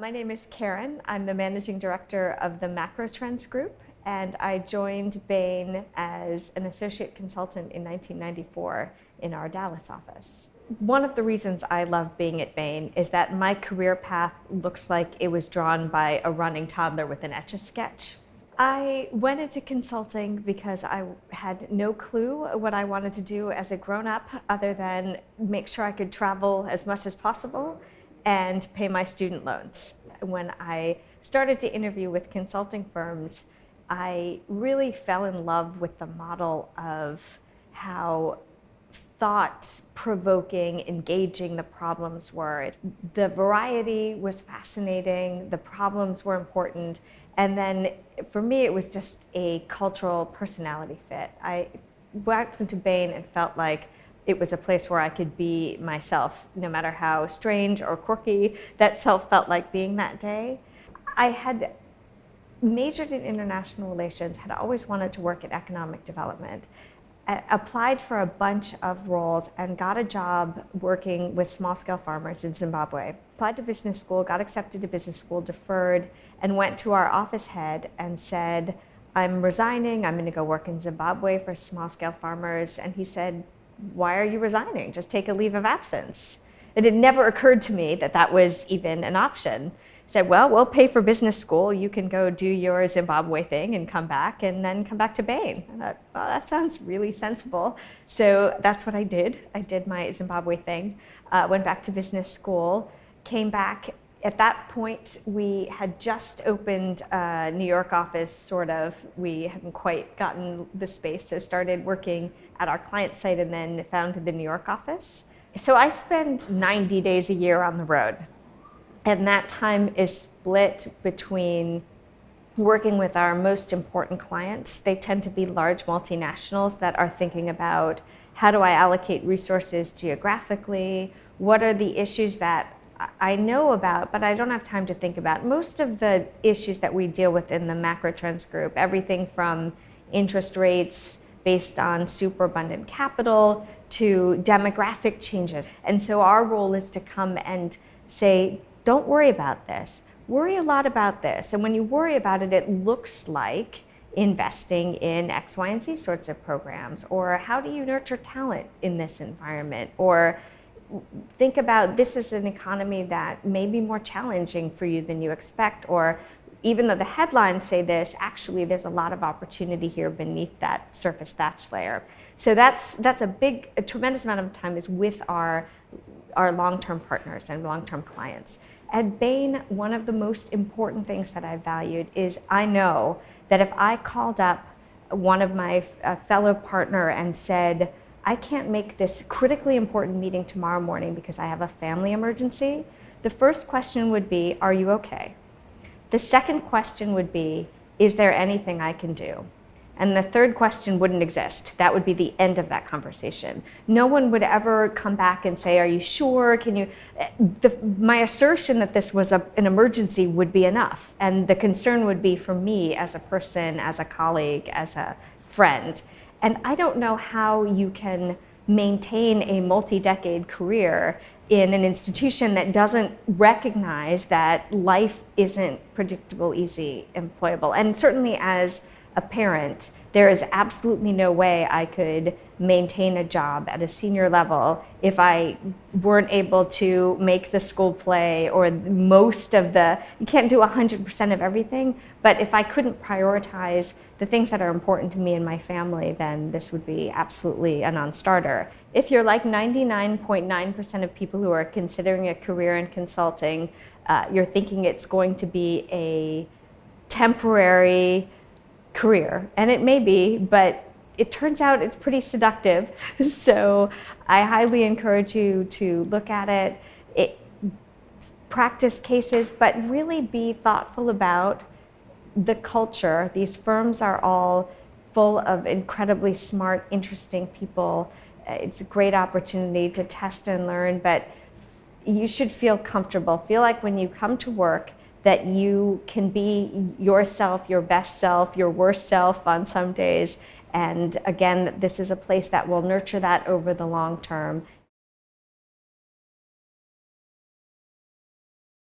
My name is Karen. I'm the managing director of the Macro Trends Group, and I joined Bain as an associate consultant in 1994 in our Dallas office. One of the reasons I love being at Bain is that my career path looks like it was drawn by a running toddler with an Etch-a-Sketch. I went into consulting because I had no clue what I wanted to do as a grown-up other than make sure I could travel as much as possible and pay my student loans. When I started to interview with consulting firms, I really fell in love with the model of how thought-provoking, engaging the problems were. The variety was fascinating, the problems were important, and then for me it was just a cultural personality fit. I walked into Bain and felt like it was a place where I could be myself, no matter how strange or quirky that self felt like being that day. I had majored in international relations, had always wanted to work in economic development, applied for a bunch of roles and got a job working with small-scale farmers in Zimbabwe. Applied to business school, got accepted to business school, deferred, and went to our office head and said, I'm resigning, I'm gonna go work in Zimbabwe for small-scale farmers. And he said, why are you resigning? Just take a leave of absence. It had never occurred to me that that was even an option. He said, well, we'll pay for business school. You can go do your Zimbabwe thing and come back to Bain. I thought, well, that sounds really sensible. So that's what I did. I did my Zimbabwe thing, went back to business school, came back. At that point, we had just opened a New York office, sort of. We hadn't quite gotten the space, so started working at our client site and then founded the New York office. So I spend 90 days a year on the road. And that time is split between working with our most important clients. They tend to be large multinationals that are thinking about how do I allocate resources geographically? What are the issues that I know about, but I don't have time to think about? Most of the issues that we deal with in the Macro Trends Group, everything from interest rates based on superabundant capital to demographic changes. And so our role is to come and say, don't worry about this. Worry a lot about this. And when you worry about it, it looks like investing in X, Y, and Z sorts of programs. Or how do you nurture talent in this environment? Or think about this is an economy that may be more challenging for you than you expect. Or even though the headlines say this, actually there's a lot of opportunity here beneath that surface thatch layer. So that's a tremendous amount of time is with our long-term partners and long-term clients. At Bain, one of the most important things that I valued is I know that if I called up one of my fellow partner and said, I can't make this critically important meeting tomorrow morning because I have a family emergency, the first question would be, are you okay? The second question would be, is there anything I can do? And the third question wouldn't exist. That would be the end of that conversation. No one would ever come back and say, are you sure? Can you? My assertion that this was an emergency would be enough. And the concern would be for me as a person, as a colleague, as a friend. And I don't know how you can maintain a multi-decade career in an institution that doesn't recognize that life isn't predictable, easy, employable. And certainly as a parent, there is absolutely no way I could maintain a job at a senior level if I weren't able to make the school play or most of you can't do 100% of everything, but if I couldn't prioritize the things that are important to me and my family, then this would be absolutely a non-starter. If you're like 99.9% of people who are considering a career in consulting, you're thinking it's going to be a temporary career, and it may be, but it turns out it's pretty seductive. So I highly encourage you to look at it, practice cases, but really be thoughtful about the culture. These firms are all full of incredibly smart, interesting people. It's a great opportunity to test and learn, but you should feel comfortable. Feel like when you come to work that you can be yourself, your best self, your worst self on some days. And again, this is a place that will nurture that over the long term.